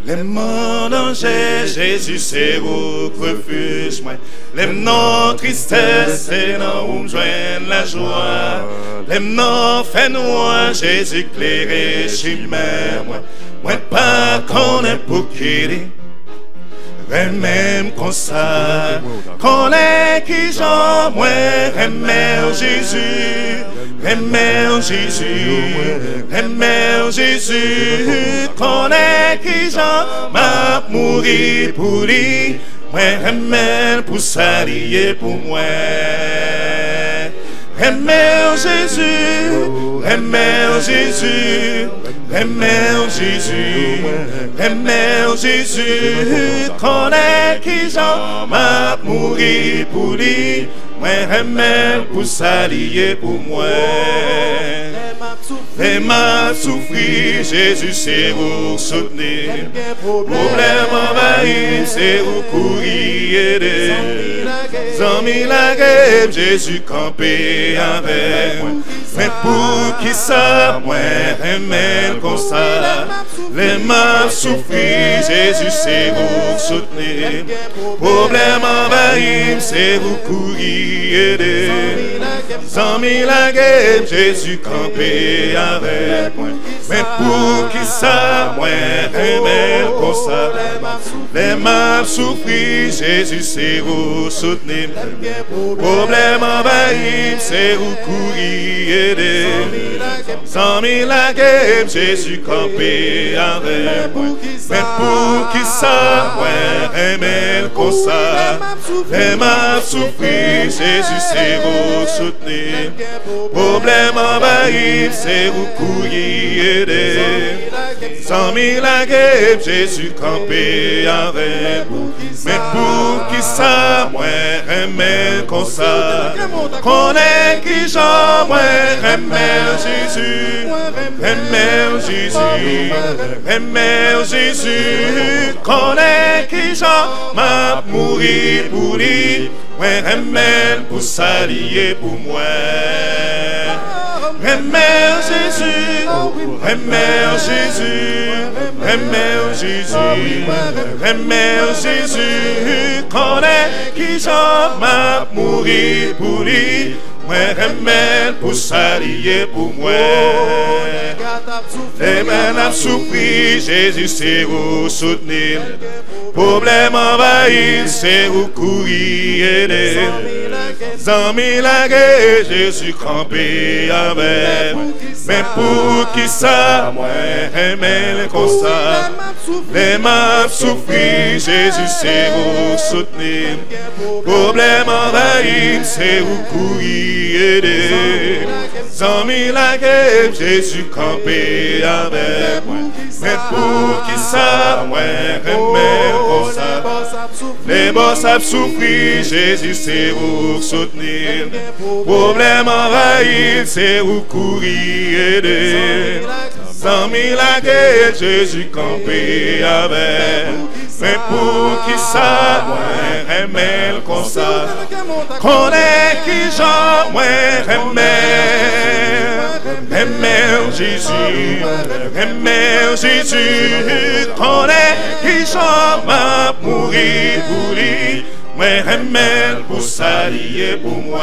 Les morts danger, Jésus c'est où refuge moi. Les morts tristesse, c'est là où me joigne la joie. Les morts fait noir, Jésus clairé chimère moi. Moi pas qu'on est pour quitter. Même comme ça, qu'on est qui j'en moi, remets Jésus, remets Jésus, remets Jésus, qu'on est qui j'en m'a mouru pour lui, moi remets pour s'allier pour moi. Remets Jésus, remets Jésus. Remets Jésus, remets Jésus, qu'on est qui j'en m'a mouru pour lui, moi remets pour s'allier pour moi. Et m'a souffri, Jésus c'est vous soutenir. Problème envahi, c'est vous courir aider. Zami la guerre, Jésus campé avec moi. Mais pour qui ça, moi remets comme ça. Les m'a souffri, Jésus c'est vous soutenir. Problème envahi, c'est vous courir aider. Zami la guerre, Jésus campé avec moi. Mais pour qui ça, moi remets comme ça. Les m'a souffri, Jésus c'est vous soutenir. Problème envahi, c'est vous courir aider. Sans mille la guerre, Jésus campé avec moi. Mais pour qui ça, moi remets comme ça. Les m'a souffri, Jésus c'est vous soutenir. Problème envahi, c'est vous courir aider. Sans mille la guerre, Jésus campé avec vous. Mais pour qui ça, moi remets comme ça. Qu'on est qui j'en, moi remets Jésus. Remets Jésus, remets Jésus. Qu'on est qui j'en m'a mouru pour lui. Moi remets pour s'allier pour moi. Remets Jésus, remets Jésus, remets Jésus, remets Jésus, qu'on est qui j'en m'a mouru pour lui, moi remets pour s'allier pour moi. Les mains n'a souffri, Jésus c'est vous soutenir. Problème envahi, c'est vous courir aider. Zami la guerre, Jésus campé avec. Mais pour qui ça, moi remets comme ça. Les mains souffri, Jésus c'est vous soutenir. Problème envahi, c'est vous courir aider. Zami la guerre, Jésus campé avec moi. Mais pour qui ça, moi remets comme ça. Les boss a souffri, Jésus c'est vous soutenir. Problème envahi, c'est vous courir aider. Sans mille la guerre, Jésus campé avec. Mais pour qui ça, moi remets comme ça. Qu'on est qui j'en, moi remets. Remets Jésus, remets Jésus. Qu'on est qui j'en m'a mouru pour lui. Moi remets pour s'allier pour moi.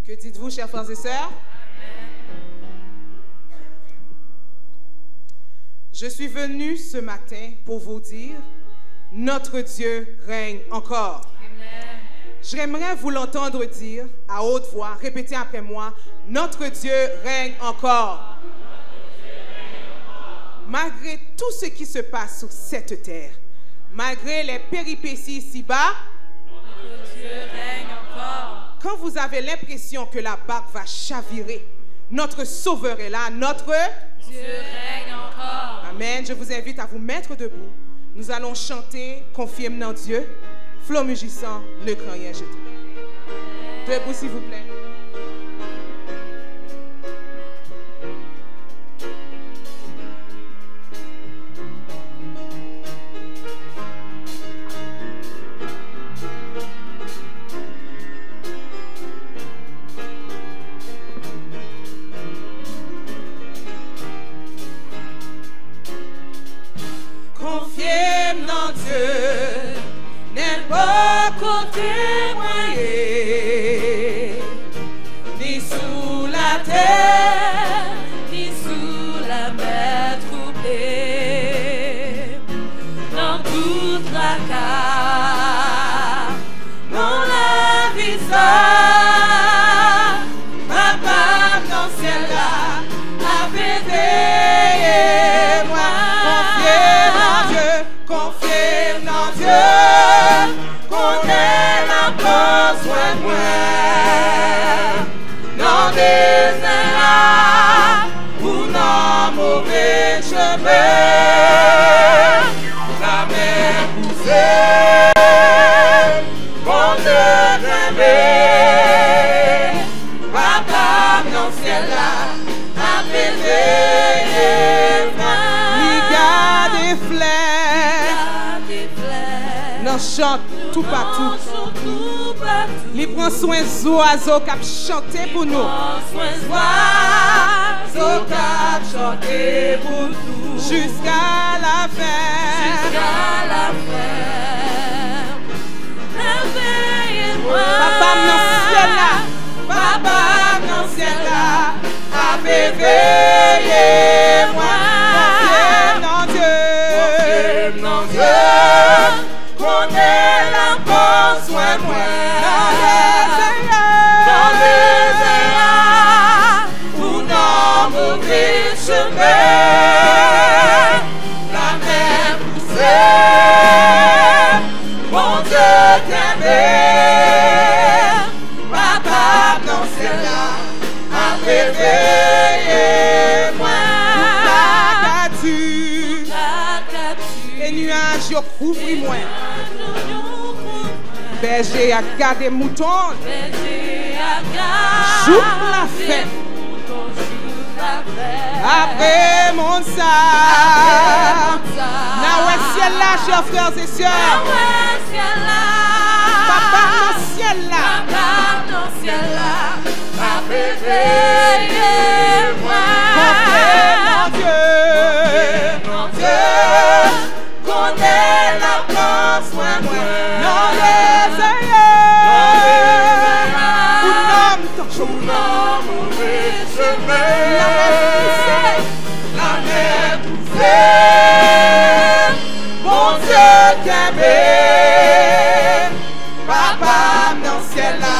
Que dites-vous, chers frères et sœurs? Je suis venu ce matin pour vous dire, notre Dieu règne encore. J'aimerais vous l'entendre dire à haute voix, répétez après moi, notre Dieu règne encore. Malgré tout ce qui se passe sur cette terre, malgré les péripéties ici-bas, notre Dieu règne encore. Quand vous avez l'impression que la barque va chavirer, notre Sauveur est là, notre Dieu règne encore. Amen. Je vous invite à vous mettre debout. nous allons chanter, confier dans Dieu. Flot mugissant, ne crains rien jeter. Debout s'il vous plaît. Confiez dans Dieu, n'est pas côté moyen, ni sous la terre, ni sous la mer troublée, dans toute la carte, dans la vie ça, papa dans le ciel là, a veillé moi. Confiez dans Dieu, qu'on ait la besoin de moi. Dans des erreurs ou dans mauvais chemin, la mer poussée, bon Dieu grimper, papa dans le ciel là, a veillé moi. Chante tout partout. Il prend soin des oiseaux qui chantent pour nous. Jusqu'à la fin. Papa dans le ciel là. Papa dans le ciel là. Avez veillé moi. Confiez dans Dieu. Qu'on ait la besoin moi dans les erreurs ou dans mauvais chemin, la mer poussée, bon Dieu t'aimait, papa dans le ciel là, a veillé moi. Les nuages ont couvert moi. Berger a gardé mouton. Joue la fête. Après mon sa. Dans le ciel là, chers frères et sœurs. Papa dans le ciel là. Après veillez moi. Confiez dans Dieu. Qu'on ait la place moi. Dans les ailleurs, pour l'homme mauvais chemin, la mer poussée, bon Dieu t'aimait, papa dans le ciel là,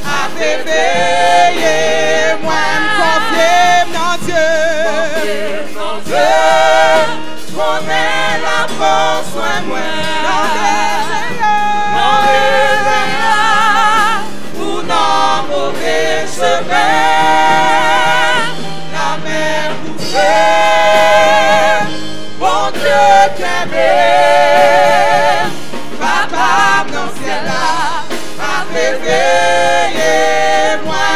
a veillé moi, confiez dans Dieu, qu'on ait la force moi, dans les ou dans mauvais chemin, la mer poussée, bon Dieu t'aimait, papa dans le ciel là, a veillé moi.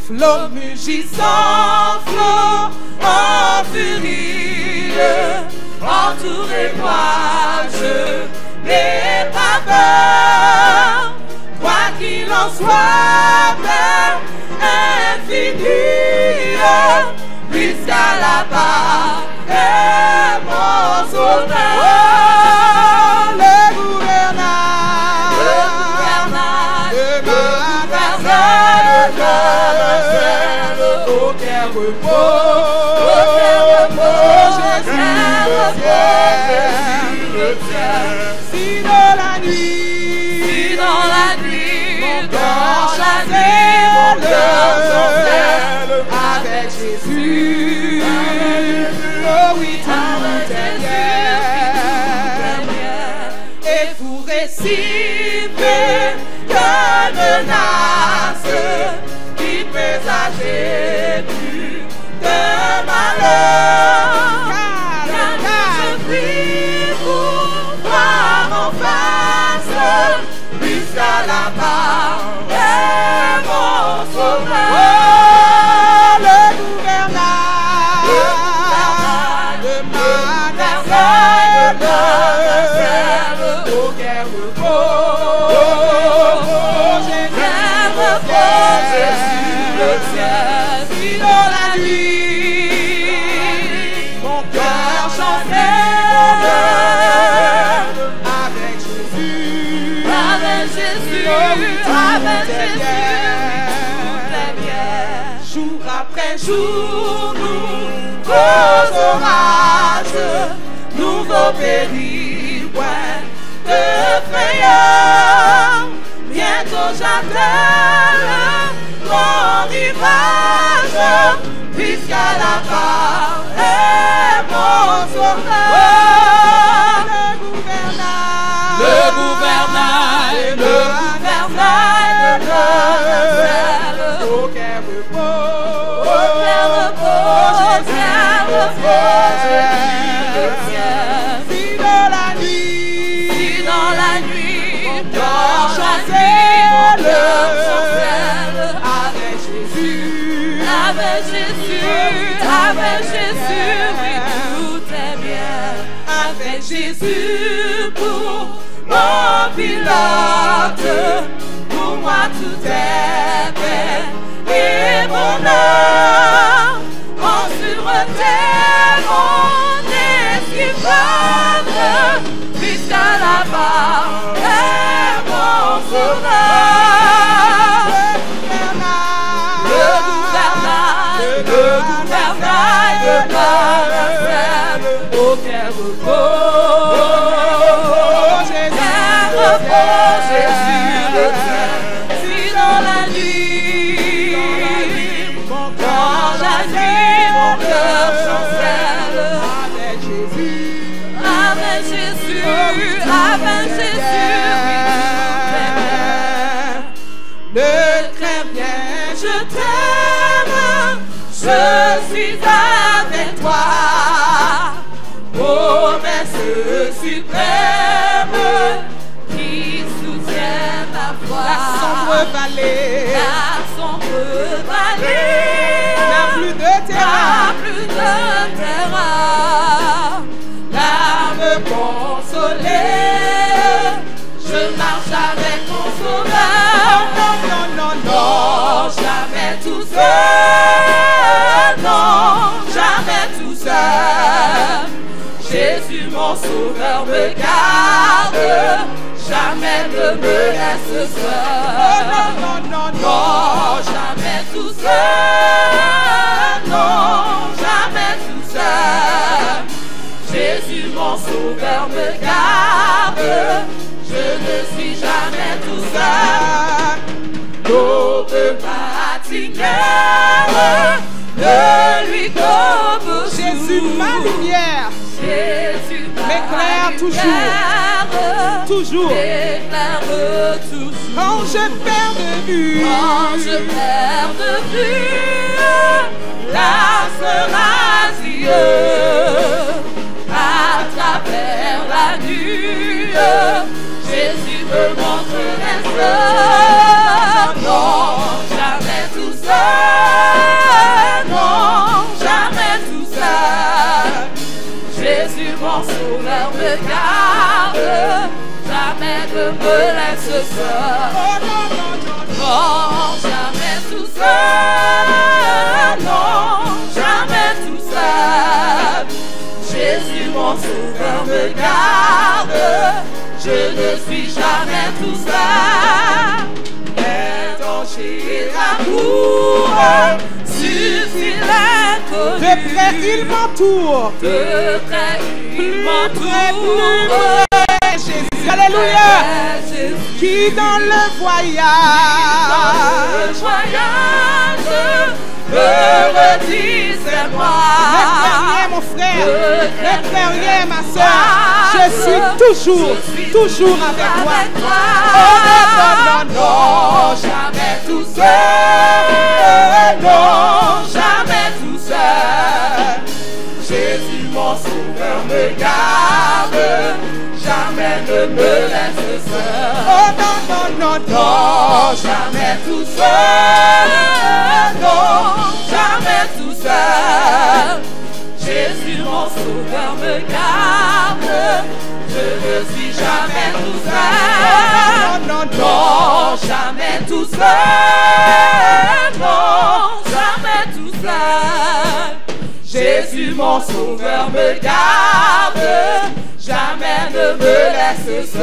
Flot mugissant, flot en furie, entourez-moi, je n'ai pas peur, quoi qu'il en soit, Père infini, jusqu'à là-bas, est mon sauveur. Le gouverneur au terre repos, Jésus le ciel. Si dans la nuit, dans la ciel, avec Jésus, oh oui, tout est bien. Et vous récipez que menace qui présageait plus de malheur. la part est mon sauveur. Le gouvernail de Manasseh, auquel repose Jésus le ciel. Si dans la nuit mon cœur chantait avec Jésus, avec Jésus, avec Jésus, jour après jour, nouveaux orages, nouveaux périls, point de frayeur. Bientôt j'atteins mon rivage, puisqu'à la part est mon sauveur. Le gouvernail de Manasseh, auquel repose Jésus le ciel. Si dans la nuit Mon cœur cœur chancelle avec Jésus, oui, tout est bien. Avec Jésus pour mon pilote, pour moi tout est paix et bonheur. En sûreté, mon esquivable, puisqu'à la barre est mon sauveur. Le gouvernail de Manasseh, auquel repose Jésus le ciel. Si dans la nuit, quand la nuit, mon cœur chancelle avec Jésus, oui, ne crains rien, je t'aime, je suis avec toi. Promesse suprême qui soutient ma foi. la sombre vallée n'a plus de terrain. L'âme consolée, je marche avec mon sauveur. Non, jamais tout seul, non, jamais tout seul. Jésus mon sauveur me garde, jamais ne me laisse seul. Non, jamais tout seul, non, jamais tout seul. Jésus mon sauveur me garde, je ne suis jamais tout seul. L'aube matinale ne lui comme Jésus, ma lumière, Jésus m'éclaire toujours. Quand je perds de vue, l'âme sera à travers la nuit, Jésus me montre les seuls. Non, jamais tout seul, non, jamais tout seul. Jésus mon sauveur me garde, jamais ne me laisse seul. Non, jamais tout seul, non, jamais tout seul. Jésus mon sauveur me garde, je ne suis jamais tout seul. Étancher l'amour suffit l'inconnu. de près il m'entoure. De près il m'entoure. Jésus, alléluia, qui dans le voyage, me redis c'est moi. Ne crains rien mon frère, ne crains rien ma soeur, je suis toujours avec toi. Oh non, jamais tout seul, non, jamais tout seul. Jésus mon sauveur me garde, jamais ne me laisse seul. Oh non, non, non, Non, jamais tout seul. Non, jamais tout seul. Jésus mon sauveur me garde. Je ne suis jamais tout seul. non, non, Non, jamais tout seul. Non, jamais tout seul. Jésus mon sauveur me garde. Jamais ne me laisse seul.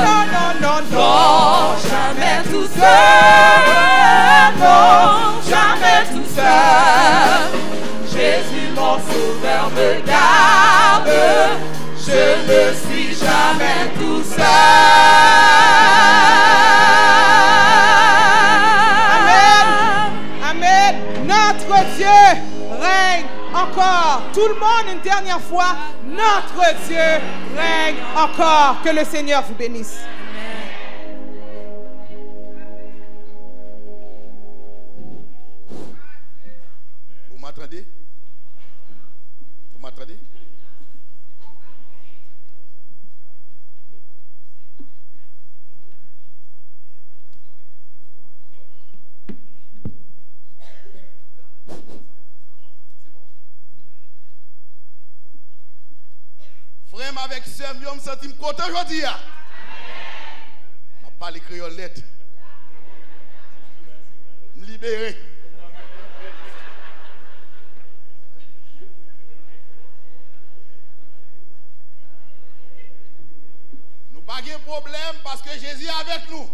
non, non, non, Non, jamais tout seul. Non, jamais tout seul. Jésus mon sauveur me garde. Je ne suis jamais tout seul. Amen. Amen. Notre Dieu règne encore. Tout le monde, une dernière fois. Notre Dieu règne encore. Que le Seigneur vous bénisse. Vous m'entendez? Vous m'entendez? Frère, avec sœur, je me sens content aujourd'hui. Je ne pas parlé créole lettre. Me libérer. Nous pas de problème parce que Jésus est avec nous.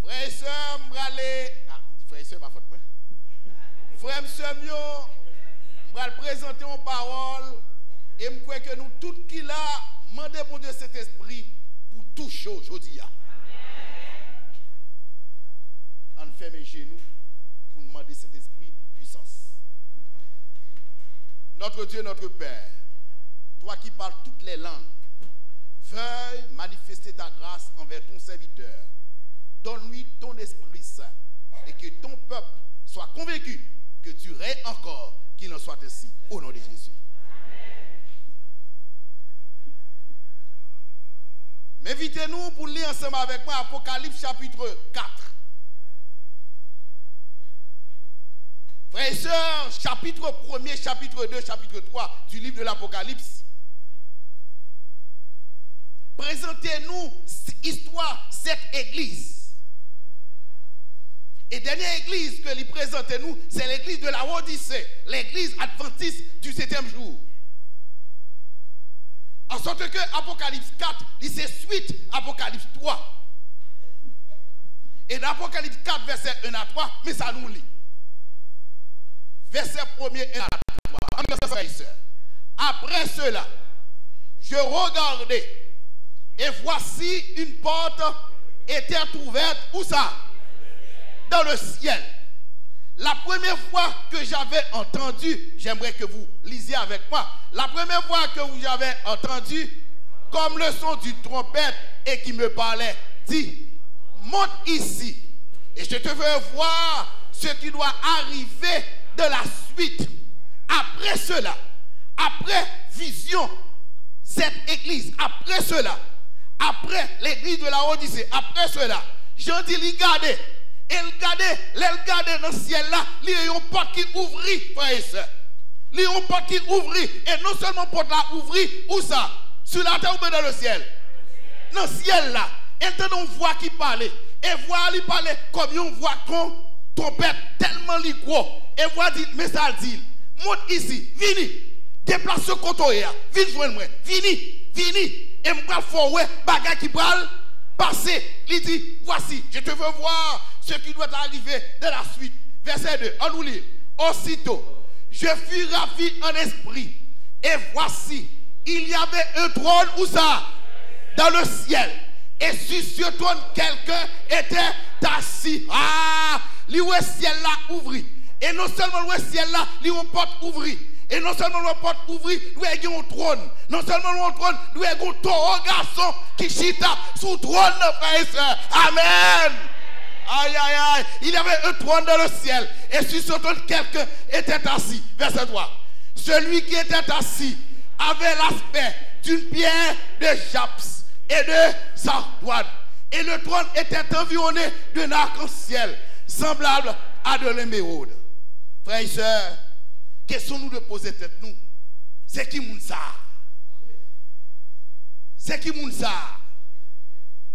Frère et sœur, frère et sœur, ma faute. Frère et sœur, je vais présenter une parole. Et je crois que nous, tout qui l'a, demandé pour Dieu cet esprit pour tout chose aujourd'hui. On fait mes genoux pour demander cet esprit puissance. Notre Dieu, notre Père, toi qui parles toutes les langues, veuille manifester ta grâce envers ton serviteur. Donne-lui ton Esprit Saint et que ton peuple soit convaincu que tu règnes encore, qu'il en soit ainsi. Au nom de Jésus. Invitez-nous pour lire ensemble avec moi Apocalypse chapitre 4. Frères et sœurs, chapitre 1er, chapitre 2, chapitre 3 du livre de l'Apocalypse. Présentez-nous l'histoire de cette église. Et dernière église que lui présentez-nous, c'est l'église de la Odyssée, l'église adventiste du 7e jour. En sorte que Apocalypse 4, c'est suite Apocalypse 3. Et dans Apocalypse 4, verset 1 à 3, mais ça nous lit. Verset 1er 1 à 3. Après cela, je regardais, et voici une porte était ouverte, où ça? Dans le ciel. La première fois que j'avais entendu, j'aimerais que vous lisiez avec moi, la première fois que vous avez entendu, comme le son d'une trompette et qui me parlait, dit, monte ici et je te veux voir ce qui doit arriver de la suite. Après cela, après vision, cette église, après cela, après l'église de la Odyssée, après cela, j'en dis, regardez. Et regardez dans le ciel là, il y a une porte qui ouvrit, frère et soeur. Il y a une porte qui ouvrit. Et non seulement porte là ouvrit, où ça? Sur la terre ou dans le ciel? Dans le ciel là. Et entendons une voix qui parlait. Et voix lui parlait comme une voix con, trompette, tellement li gros. Et voix dit, mais ça dit, monte ici, vini, déplace ce côté, viens joindre moi, vini. Et m'bral forward, bagay qui bral, passer. Il dit, voici, je te veux voir ce qui doit arriver de la suite. Verset 2, on nous lit. Aussitôt, je fus ravi en esprit. Et voici, il y avait un trône, où ça? Dans le ciel. Et sur ce trône, quelqu'un était assis. Ah, le ciel là ouvrit. Et non seulement le ciel là, le porte ouvrit. Et non seulement le porte ouvrit, lui a un trône. Non seulement le trône, lui a un taureau garçon qui chita sous le trône, frère et soeur. Amen. Aïe, aïe, aïe. Il y avait un trône dans le ciel. Et sur ce trône, quelqu'un était assis. Verset 3. Celui qui était assis avait l'aspect d'une pierre de japs et de sardoine. Et le trône était environné d'un arc-en-ciel semblable à de l'émeraude. Frères et sœurs, question nous de poser tête nous. C'est qui moun ça? C'est qui moun ça?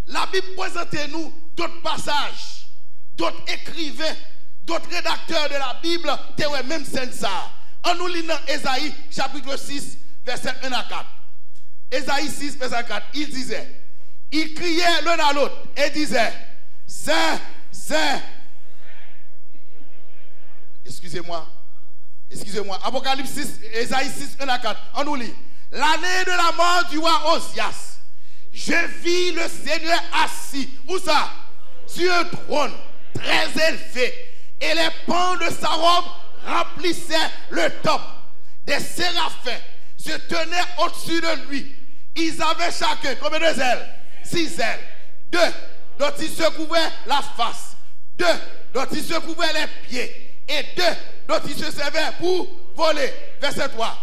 La Bible présente nous d'autres passages, d'autres écrivains, d'autres rédacteurs de la Bible, qui ont même scène ça. En nous lisant Ésaïe chapitre 6, verset 1 à 4. Ésaïe 6, verset 4, il disait, il criait l'un à l'autre et disait, Saint, Saint. Excusez-moi. Apocalypse 6, Ésaïe 6, 1 à 4. On nous lit. L'année de la mort du roi Osias, je vis le Seigneur assis. Où ça? Sur un trône très élevé. Et les pans de sa robe remplissaient le top. Des séraphins se tenaient au-dessus de lui. Ils avaient chacun, combien de ailes? 6 ailes. 2 dont ils se couvraient la face. 2 dont ils se couvraient les pieds. Et 2 dont ils se servaient pour voler. Verset 3.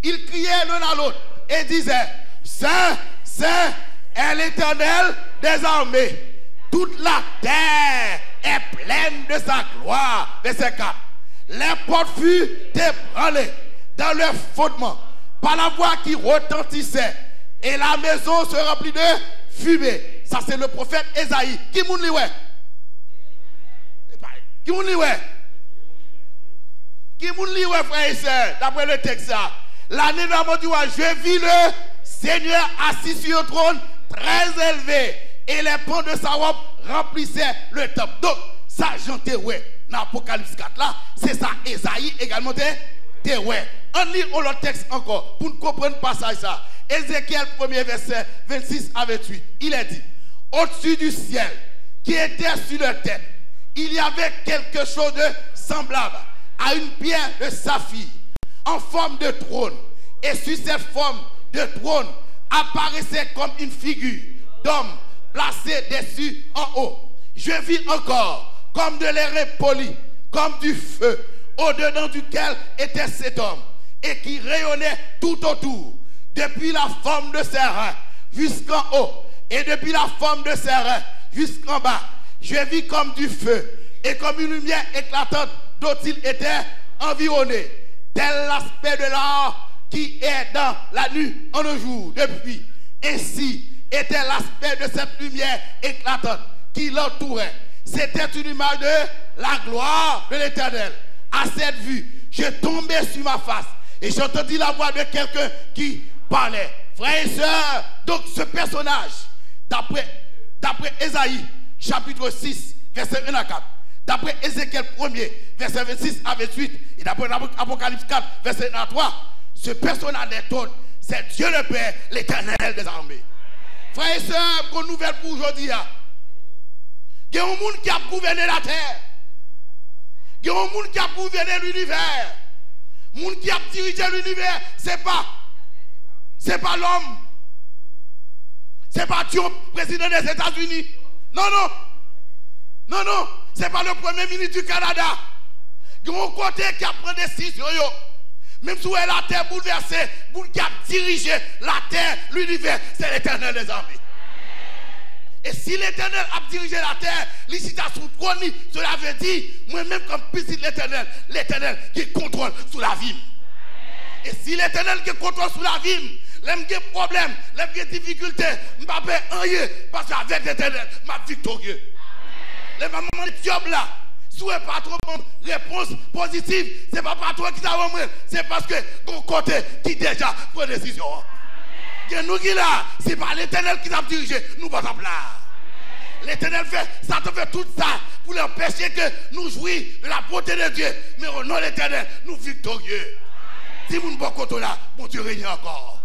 Ils criaient l'un à l'autre et disaient, Saint, Saint est l'Éternel des armées. Toute la terre est pleine de sa gloire. Verset 4. Les portes furent ébranlées dans leur fondement par la voix qui retentissait. Et la maison se remplit de fumée. Ça c'est le prophète Ésaïe. Qui moun li ouais? Qui moun li ouais? Qui moun li ouais, frère et sœur? D'après le texte ça. L'année de la mort du roi, je vis le Seigneur assis sur un trône très élevé. Et les pans de sa robe remplissaient le temple. Donc, ça, j'en t'ai ouais. Dans l'Apocalypse 4 là, c'est ça, Ésaïe également t'es ouais. On lit l'autre texte encore pour nous comprendre le passage ça. Ézéchiel 1er verset 26 à 28. Il est dit, au-dessus du ciel qui était sur la tête, il y avait quelque chose de semblable à une pierre de saphir en forme de trône. Et sur cette forme de trône apparaissait comme une figure d'homme placé dessus en haut. Je vis encore comme de l'airain poli, comme du feu, au-dedans duquel était cet homme, et qui rayonnait tout autour, depuis la forme de ses reins jusqu'en haut, et depuis la forme de ses reins jusqu'en bas. Je vis comme du feu, et comme une lumière éclatante dont il était environné, tel l'aspect de l'or qui est dans la nuit en un jour depuis. Ainsi était l'aspect de cette lumière éclatante qui l'entourait. C'était une image de la gloire de l'Éternel. À cette vue, je tombais sur ma face et j'entendis la voix de quelqu'un qui parlait. Frères et sœurs, donc ce personnage, d'après Ésaïe, chapitre 6, verset 1 à 4, d'après Ézéchiel 1er, verset 26 à 28, et d'après Apocalypse 4, verset 1 à 3, ce personnage est autre, c'est Dieu le Père, l'Éternel des armées. Frères et sœurs, bonne nouvelle pour aujourd'hui. Il y a un monde qui a gouverné la terre. Il y a un monde qui a gouverné l'univers. Le monde qui a dirigé l'univers, c'est pas l'homme. C'est pas Dieu, président des États-Unis. Non. C'est pas le premier ministre du Canada. Il y a un côté qui a pris des décisions. Même si la terre bouleversée, le monde qui a dirigé la terre, l'univers, c'est l'Éternel des armées. Et si l'Éternel a dirigé la terre, l'ici sous le trône, cela veut dire, moi-même comme petit l'Éternel qui contrôle sous la vie. Et si l'Éternel qui contrôle sous la vie, l'aime des problèmes, l'aime des difficultés, je ne peux pas rien, parce qu'avec l'Éternel, je suis victorieux. Les mamans de Dieu là, si vous n'avez pas trop de réponse positive, ce n'est pas patron qui t'a remis, c'est parce que mon côté qui déjà prend décision. Et nous qui là, ce n'est pas l'Éternel qui t'a dirigé, nous ne sommes pas là. L'Éternel fait, ça te fait tout ça pour empêcher que nous jouions de la beauté de Dieu. Mais au nom de l'Éternel, nous victorieux. Si vous ne pouvez pas là, mon Dieu règne encore.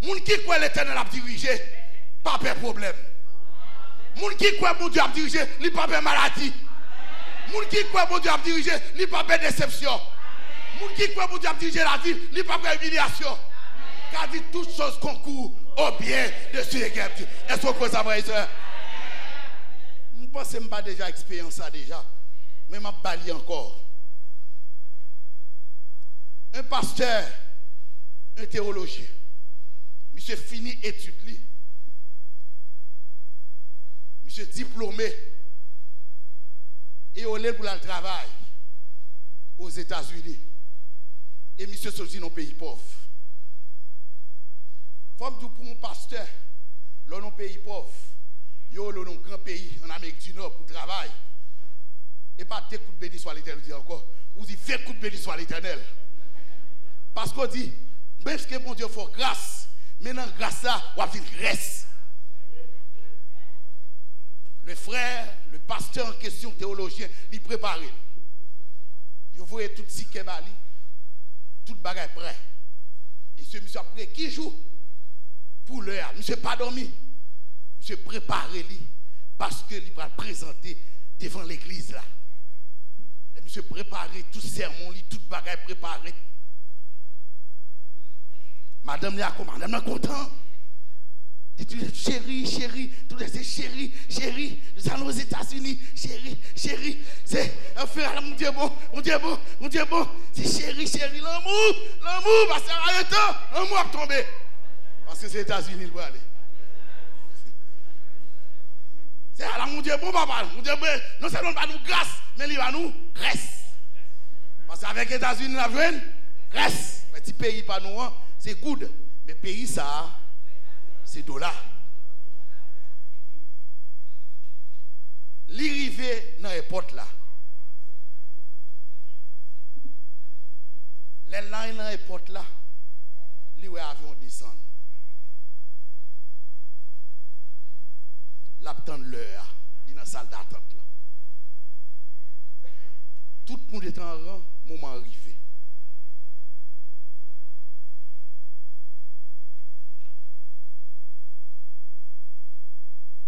Moun qui croit l'Éternel a dirigé, pas de problème. Moun qui croit mon Dieu a dirigé, il pas de maladie. Moun qui croit mon Dieu a dirigé, il pas de déception. Moun qui croit mon Dieu a dirigé la vie, il pas de humiliation. Car dit toutes choses concourent au bien de ceux qui aiment Dieu. Est-ce que vous savez ça? vous pensez que je n'ai pas déjà expérience ça déjà, mais je m'en bali encore. Un pasteur, un théologien, monsieur fini étude, monsieur diplômé, et on est pour le travail aux États-Unis. Et monsieur sorti dans un pays pauvre. Femme pour un pasteur, dans un pays pauvre, yo dans un grand pays en Amérique du Nord pour travail. Et pas des coups de béni soit l'Éternel encore. Ou dit 20 coups de béni soit l'Éternel. Parce qu'on dit, même que bon Dieu faut grâce, mais dans grâce là, on a une grâce. Le frère, le pasteur en question, théologien, il prépare. Il voit tout ce qui est bali, tout le bagage prêt. Et ce monsieur après qui joue pour l'heure, monsieur pas dormi. Monsieur préparé lui parce que il va présenter devant l'église là. Et monsieur préparé tout sermon, tout bagage préparé. Madame là content. Chérie, tout c'est chérie, nous allons aux États-Unis, chérie, c'est un frère, mon Dieu bon, c'est chérie, l'amour, parce que à temps, l'amour a tombé. Parce que c'est les États-Unis, il doit aller. C'est à la mon Dieu bon, papa, mon Dieu bon, non seulement pas nous grâce, mais il va nous grâce. Parce qu'avec les États-Unis, nous avons une grâce. Petit pays, pas nous, c'est good, mais pays, ça. C'est $. L'arrivée dans l'aéroport là. Les lines dans l'aéroport là, les avions descendent. L'attente l'heure, il est dans la salle d'attente là. Tout le monde est en rang, moment arrivé.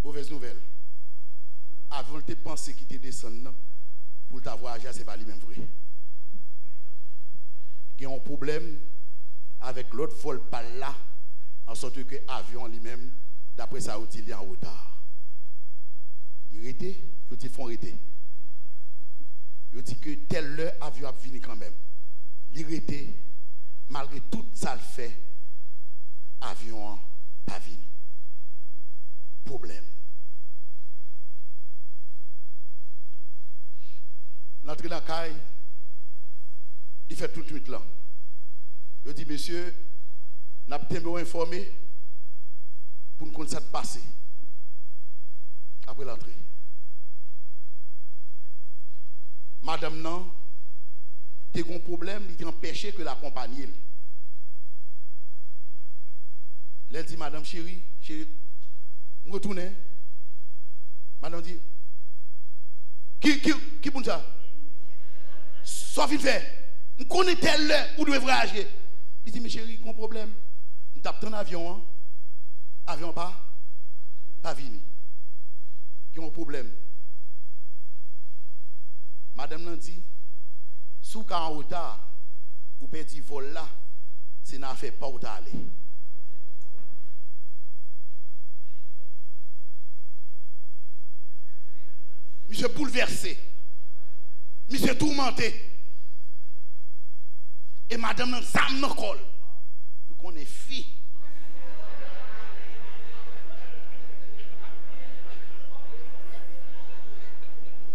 Mauvaise nouvelle. Avant de penser qu'il te descend pour ta voyager, ce n'est pas lui-même vrai. Il y a un problème avec l'autre vol par là, en sorte que l'avion lui-même, d'après ça, il est en retard. Il était, il font arrêter. Il dit que telle heure, l'avion a fini quand même. Il était, malgré tout ça le fait, l'avion n'a pas fini. Problème. L'entrée dans la caille, il fait tout de suite là. Il dit, monsieur, nous avons informé pour nous connaître ça passer. Après l'entrée. Madame, non, tu as un problème, il empêché que la compagnie. Elle dit, madame chérie, je retourne. Madame dit, qui pour ça? Sauf il fait, on connaît tel l'heure où doit voyager. Il dit, mes chéris, il y a un problème. Nous tapons un avion, avion pas venu. Il y a un problème. Madame l'a dit, sous quand en retard, ou petit vol là, c'est n'a fait pas où d'aller. Monsieur bouleversé, monsieur tourmenté. Et madame nan sam nan kol. Nous connaissons fille.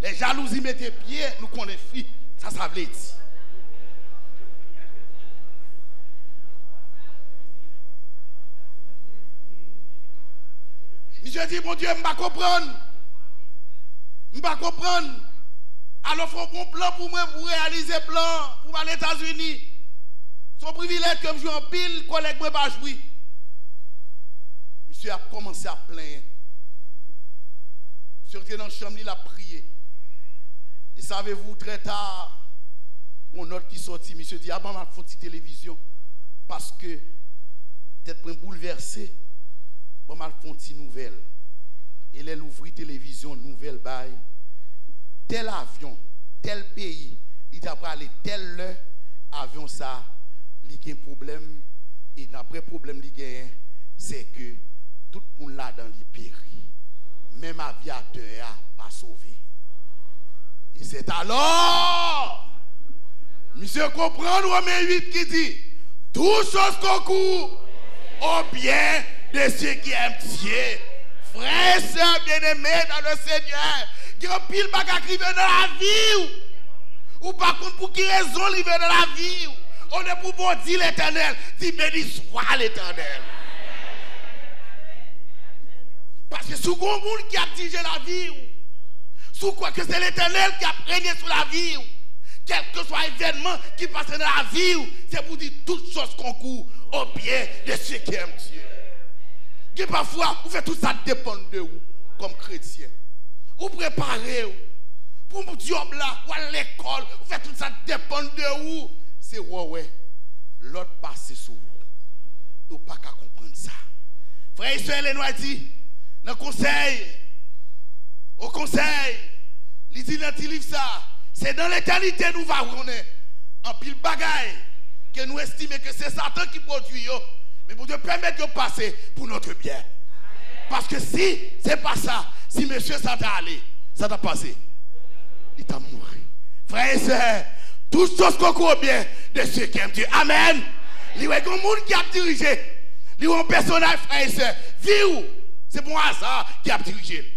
Les jalousies mettaient pied, nous connaissons fille. Ça veut dire. Monsieur dit, mon Dieu, je ne vais pas comprendre. Je ne vais pas comprendre. Alors, il faut un plan pour moi, pour réaliser le plan, pour aller aux États-Unis. Son privilège que je joue en pile, collègue ne pas jouer. Monsieur a commencé à plaindre. Monsieur était dans la chambre, il a prié. Et savez-vous, très tard, mon autre qui sortit, monsieur dit, ah ben, il faut une télévision. Parce que, peut-être pour bouleverser, bon, il faut une nouvelle. Et elle ouvrit télévision, nouvelle bail. Tel avion, tel pays, il a parlé tel heure, avion ça, il y a un problème. Et d'après le problème qu'il y a, c'est que tout le monde là dans les péri. même aviateur n'a pas sauvé. Et c'est alors, monsieur comprend Romains 8 qui dit, toutes choses concourent au bien de ceux qui aiment Dieu. Frères et sœurs bien-aimés dans le Seigneur, il y a pile bagages qui viennent dans la vie. Ou par contre, pour quelle raison il vient dans la vie? On est pour bon dire l'Éternel. Dis béni soit l'Éternel. Parce que sous grand monde qui a dirigé la vie, sous quoi que c'est l'Éternel qui a régné sur la vie, quel que soit l'événement qui passe dans la vie, c'est pour dire toutes choses concourent au bien de ceux qui aiment Dieu. Et parfois, vous faites tout ça dépend de vous, comme chrétien. Vous préparez, pour mon job là, ou à l'école, vous faites tout ça dépend de vous. C'est ouais, l'autre passe sur vous. Vous n'avez pas qu'à comprendre ça. Frère et soeur, les noirs dit, dans le conseil, au conseil, il dit dans le livre ça, c'est dans l'éternité nous va connaître en pile bagaille que nous estimons que c'est Satan qui produit. Mais pour Dieu permettre de passer pour notre bien. Parce que si c'est pas ça, si monsieur ça t'a allé, ça t'a passé, il t'a mouru. Frères et sœurs, toutes choses concourent bien de ceux qui aiment Dieu. Amen. Il y a un monde qui a dirigé. Il y a un personnage, frères et sœurs. Vie, c'est bon hasard qui a dirigé.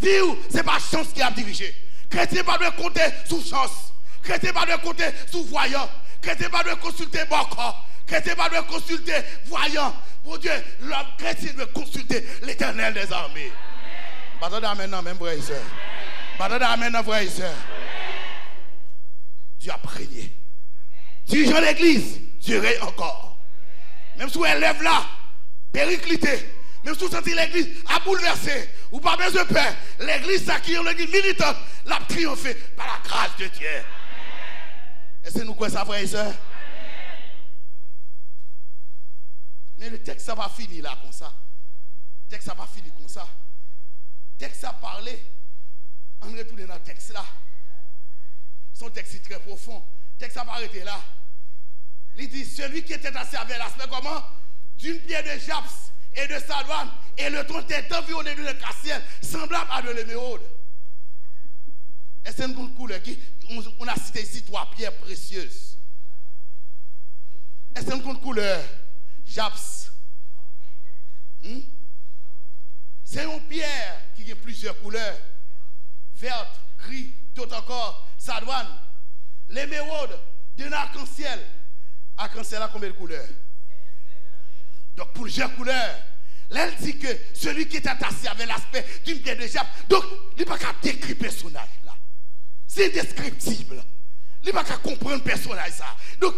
Vie, c'est pas chance qui a dirigé. Chrétien pas de compter sous chance. Chrétien pas de compter sous voyant. Chrétien pas de consulter bon corps. Chrétien pas de consulter voyant. Mon Dieu, l'homme chrétien doit consulter l'Éternel des armées. Pardon d'amen, même frère et sœur. Pardon d'amen, frère et sœur. Dieu a régné. Dirigeant l'église, Dieu règne encore. Même si elle lève là, périclité. Même si vous sentez l'église à bouleverser, ou pas besoin de peur, l'église s'acquiert, l'église militante, l'a triomphé par la grâce de Dieu. Est-ce que nous croyons ça, frère et sœur? Mais le texte n'a pas fini là comme ça. Le texte n'a pas fini comme ça. Le texte a parlé. On retourne dans le texte là. Son texte est très profond. Le texte n'a pas arrêté là. Il dit, celui qui était assis avec l'aspect comment? D'une pierre de japs et de sardoine, et le tronc était environné d'une cassière semblable à de l'émeraude. Et c'est une couleur qui, on a cité ici 3 pierres précieuses. Et c'est une couleur japs. C'est une pierre qui a plusieurs couleurs. Verte, gris, tout encore, sardoine. L'émeraude d'un arc-en-ciel. Arc-en-ciel a combien de couleurs? Donc plusieurs couleurs. Là, elle dit que celui qui est attaché avec l'aspect d'une pierre de jappe, donc il n'a pas qu'à décrire le personnage là. C'est indescriptible. Il n'a pas qu'à comprendre le personnage ça. Donc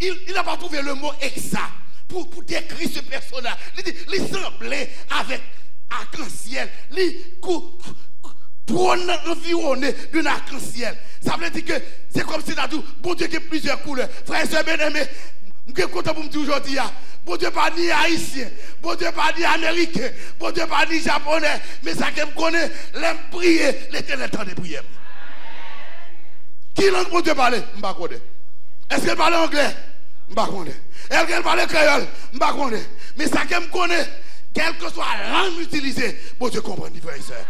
il n'a pas trouvé le mot exact pour décrire ce personnage. Il dit, il semblait avec arc-en-ciel. Il trône environné d'un arc-en-ciel. Ça veut dire que c'est comme si dans tout, bon Dieu qui a plusieurs couleurs. Frère et soeur bien-aimés, je suis content pour me dire aujourd'hui, bon Dieu pas ni haïtien, bon Dieu pas ni américain, bon Dieu pas ni japonais, mais ça que je connais, l'aime prier, l'Éternel temps de prière. Qui langue bon Dieu parle? Je ne sais pas. Est-ce qu'elle parle anglais? Je ne sais pas. Est-ce qu'elle parle créole? Je ne sais pas. Mais ça que je connais, quelle que soit la langue utilisée, bon Dieu comprend, frère et sœur.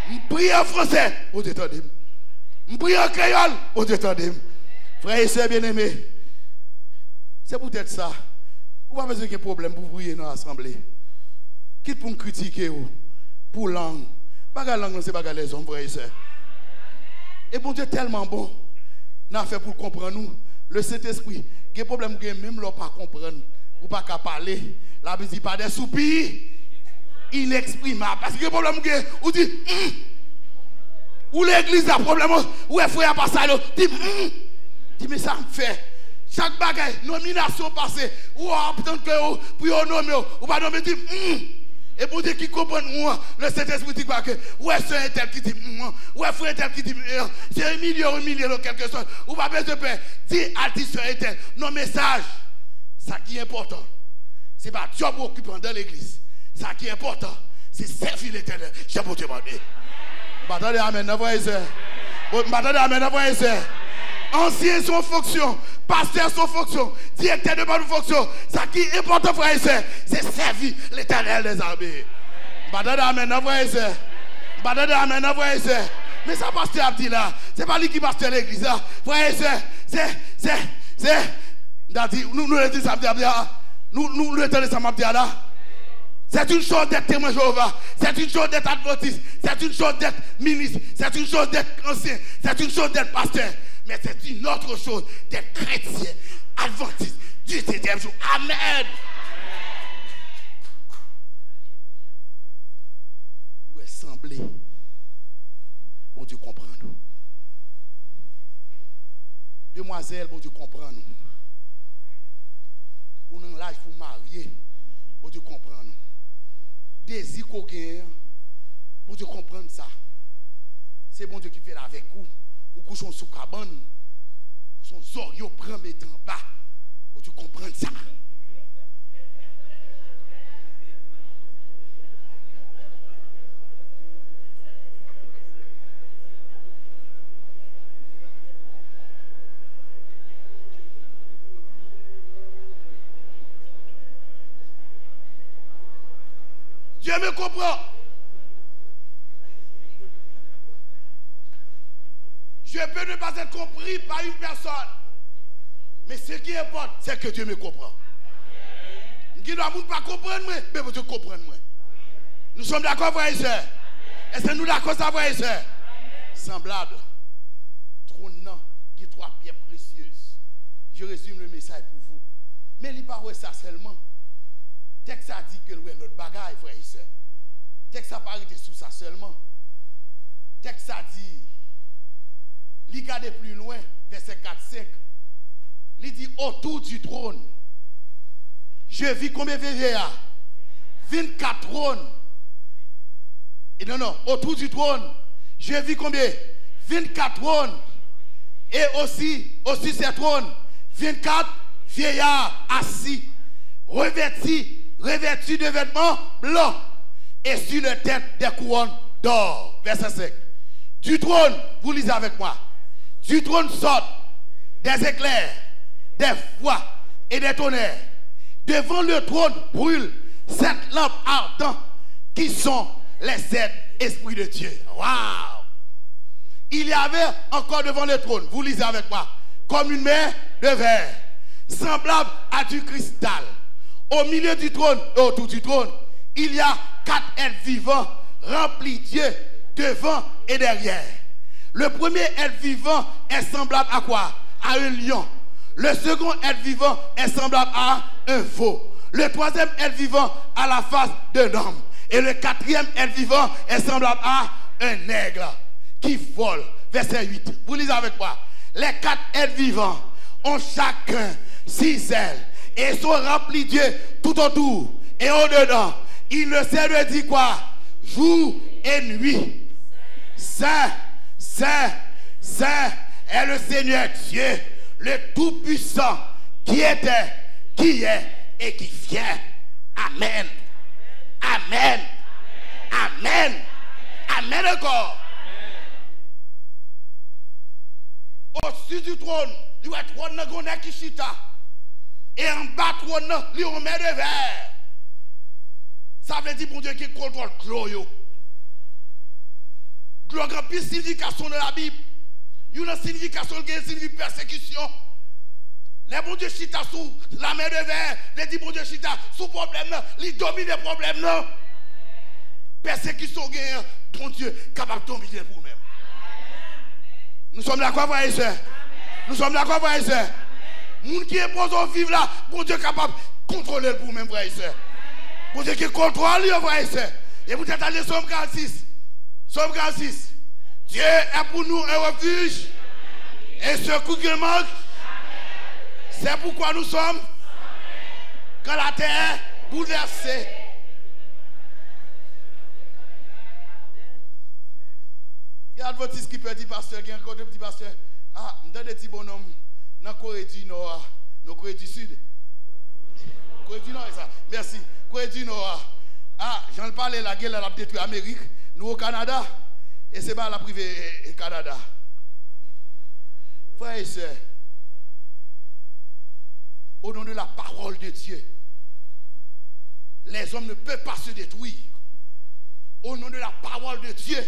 Je prie en français, bon Dieu t'en dit. Je prie en créole, bon Dieu t'en dit. Frère et sœur bien-aimés, c'est peut-être ça. Ou pas besoin de problème pour prier dans l'assemblée. Quitte pour me critiquer pour langue. Bagarre langue, c'est bagarre les hommes, frère et sœur. Et bon Dieu tellement bon. N'a fait pour comprendre nous. Le Saint-Esprit, il y a des problèmes que même l'on pas comprendre. Ou pas qu'à parler. La Bible dit pas des soupirs inexprimables. Parce que le problème que ou dit ou l'église a problème ou les frères pas ça dit mais ça me fait chaque bagaille nomination passée ou obtenir que pour nommer ou pas nommer dit et pour dire qui comprend moi le Saint-Esprit dit quoi que ouais c'est un tel qui dit ouais frère tel qui dit c'est un million quelque chose ou pas besoin de peur dit artiste un tel non message ça qui est important c'est pas job occupant dans l'église ça qui est important c'est servir l'Éternel j'ai pour te demander m'attendez amen frère et sœur m'attendez amen frère et sœur ancien son fonction pasteur son fonction directeur de bonne fonction ça qui est important frère et sœur c'est servir l'Éternel des armées m'attendez amen frère et sœur Badade amen, frère et sœur. Mais ça pasteur a dit là, c'est pas lui qui pasteur l'église là. Frère et sœur, nous le disons samedi nous le disons samedi là. C'est une chose d'être témoin Jéhovah, c'est une chose d'être adventiste, c'est une chose d'être ministre, c'est une chose d'être ancien, c'est une chose d'être pasteur, mais c'est une autre chose d'être chrétien, adventiste, du 7e jour. Amen. Vous est semblé. Bon Dieu comprend nous. Demoiselle, bon Dieu comprend nous. Ou dans l'âge pour marier, bon Dieu comprend nous. Désir qu'on gagne, bon Dieu comprend ça. C'est bon Dieu qui fait là avec vous. Ou couchons sous cabane, son oreille prend mes temps bas. Bon Dieu comprend ça. Dieu me comprend. Je peux ne pas être compris par une personne. Mais ce qui importe, c'est que Dieu me comprend. Qui ne doit pas comprendre, mais vous comprendre. Nous sommes d'accord, frères et sœurs. Est-ce que nous d'accord, ça, frères et sœurs? Semblable. Trônant, qui est 3 pierres précieuses. Je résume le message pour vous. Mais il n'y a pas ça seulement. Texte a dit que nous avons notre bagaille, frère et sœur. Texte a pas arrêté sous ça seulement. Texte a dit, il regarde plus loin, verset 4-5. Il dit, autour du trône, je vis combien de veillères? 24 trônes. Et non, autour du trône, je vis combien? 24 trônes. Et aussi ces trônes, 24 vieillards assis, revêtus de vêtements blancs et sur leur tête des couronnes d'or. Verset 5. Du trône, vous lisez avec moi, du trône sortent des éclairs, des voix et des tonnerres. Devant le trône brûlent 7 lampes ardentes qui sont les 7 esprits de Dieu. Waouh! Il y avait encore devant le trône, vous lisez avec moi, comme une mer de verre, semblable à du cristal. Au milieu du trône, autour du trône, il y a 4 êtres vivants remplis Dieu devant et derrière. Le premier être vivant est semblable à quoi? À un lion. Le second être vivant est semblable à un veau. Le troisième être vivant à la face d'un homme. Et le 4e être vivant est semblable à un aigle qui vole. Verset 8. Vous lisez avec moi. Les 4 êtres vivants ont chacun 6 ailes et sont remplis Dieu tout autour et au-dedans. Il ne sait de dire quoi? Jour et nuit. Saint, Saint, Saint est le Seigneur Dieu, le Tout-Puissant, qui était, qui est et qui vient. Amen. Amen. Amen. Amen encore. Au-dessus du trône, il y a un trône qui chita. Et en bas du trône, il y a un mer de verre. Ça veut dire, bon Dieu, qui contrôle Gloire. Gloire a plus de signification dans la Bible. Il y a une signification qui est persécution. Les bon Dieu chita sous la mer de verre. Les dit bon Dieu chita sous problème. Il domine les problèmes. Persécution, bon Dieu, capable de dominer pour vous-même. Nous sommes d'accord, frères et sœurs. Nous sommes d'accord, frères et sœurs. Moun qui est posé au vivre là, bon Dieu capable de contrôler pour vous-même, frères et sœurs. Bon Dieu qui contrôle, frères et sœurs. Et vous êtes allés Somme 46. Somme 46. Dieu est pour nous un refuge. Et ce coup qu'il manque, c'est pourquoi nous sommes quand la terre est bouleversée. Il y a un adventiste qui peut dire, pasteur, il y a encore un petit pasteur. Ah, je donne des petits bonhommes dans la Corée du Nord, dans la Corée du Sud. Corée du Nord, ça. Merci. Corée du Nord. Ah, j'en parlais, la guerre a détruit l'Amérique, nous au Canada, et c'est pas la privée Canada. Frères et sœurs, au nom de la parole de Dieu, les hommes ne peuvent pas se détruire. au nom de la parole de Dieu.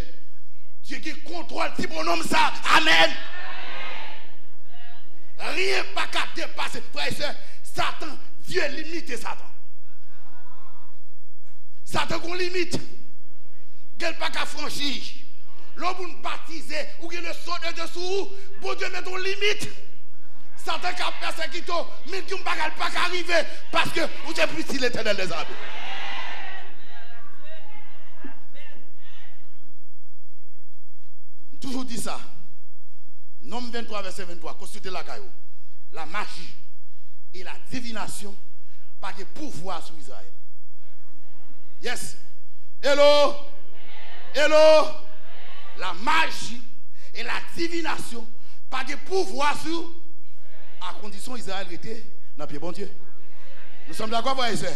Dieu qui contrôle petit bonhomme ça. Amen. Rien pas qu'à dépasser. Frère et soeur, Satan, Dieu limite Satan. Satan qu'on limite. Quel pas qu'à franchir. L'homme vous baptisé ou qu'il le saut de dessous, bon Dieu met ton limite. Satan qui a persécuté, mais qui ne peut pas arriver parce que vous êtes plus si l'éternel des armées. Toujours dit ça. Nom 23, verset 23, consultez la caillou. La magie et la divination, pas de pouvoir sur Israël. Yes. Hello. Hello. La magie et la divination, pas de pouvoir sur, à condition Israël était dans le pied bon Dieu. Nous sommes d'accord, frères et sœurs?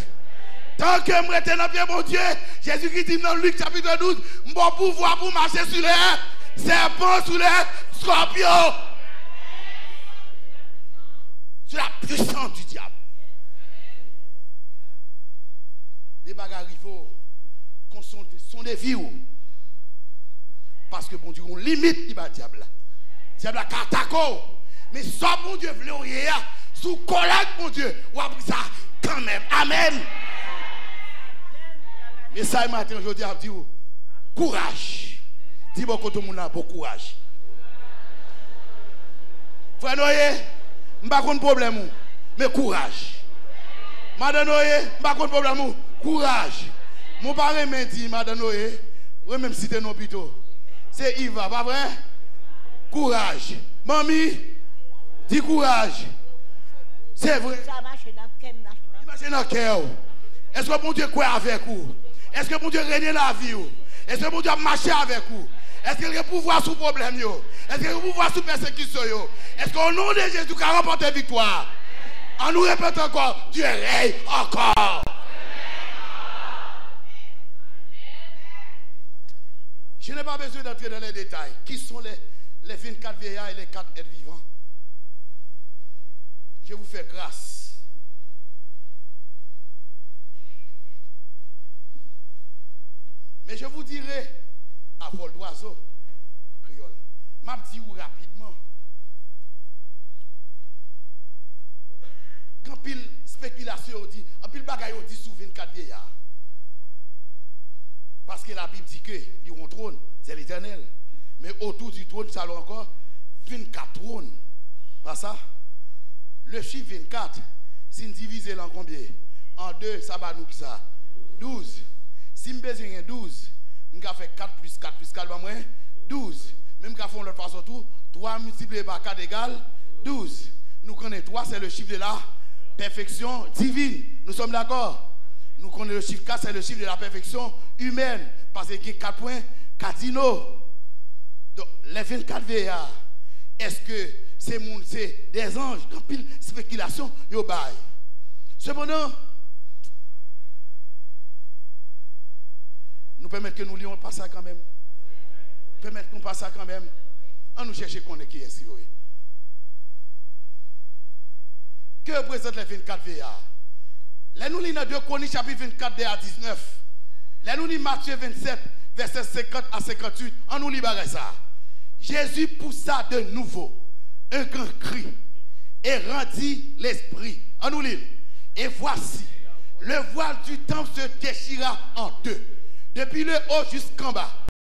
Tant que je suis dans le pied bon Dieu, Jésus-Christ dit dans Luc chapitre 12, je vais pouvoir pour marcher sur les serpents, sur les scorpions. Sur la puissance du diable. Les bagarres sont des vies. Parce que bon Dieu, on limite le diable. Diable a catako. Mais ça, bon Dieu, voulait sous collègue, bon Dieu, ou a pris ça quand même. Amen. Mais ça, matin, je dis à vous, courage. Dis bon, tout le monde a bon courage. Frère Noé, je n'ai pas de problème, mais courage. Madame Noé, je n'ai pas de problème, courage. Mon père m'a dit, Madame Noé, oui, même si tu es non plutôt. C'est Yva, pas vrai? Courage. Mamie, dis courage. C'est vrai. Ça marche dans le cœur. Est-ce que mon Dieu croit avec vous? Est-ce que mon Dieu règne la vie? Est-ce que mon Dieu marche avec vous? Est-ce qu'il y a un pouvoir sur le problème? Est-ce qu'il y a un pouvoir sur la persécution? Est-ce qu'au nom de Jésus, qui a remporté victoire? On nous répète encore, Dieu règne encore. Je n'ai pas besoin d'entrer dans les détails. Qui sont les 24 vieillards et les 4 êtres vivants? Je vous fais grâce. Mais je vous dirai à vol d'oiseau, créole, m'a dit rapidement. Quand pile spéculation dit, en pile bagaille dit sous 24 vieillards. Parce que la Bible dit que le trône, c'est l'éternel. Mais autour du trône, ça a encore 24 trônes. Pas ça? Le chiffre 24, si nous divisons en combien? En 2, ça va nous ça. 12. Si nous besoin 12, nous avons fait 4 plus 4 plus 4, 12. Même quand on le façon tout, 3 multiplié par 4 égale 12. Nous connaissons 3, c'est le chiffre de la perfection divine. Nous sommes d'accord? Nous connaissons le chiffre 4, c'est le chiffre de la perfection humaine. Parce qu'il y a 4 points cardinaux. Donc, les 24 veillards, est-ce que c'est des anges? Dans pile spéculation, yo bail. Cependant, nous permettons que nous lions pas ça quand même. Permettons qu'on passe ça quand même. On nous cherche qu'on est qui est si oui. Que représentent les 24 veillards? Là, nous lisons dans 2 Chroniques, chapitre 24, à 19. Là, nous lisons Matthieu 27, verset 50 à 58. On nous lit ça. Jésus poussa de nouveau un grand cri et rendit l'esprit. On nous lit. Et voici, le voile du temple se déchira en deux, depuis le haut jusqu'en bas.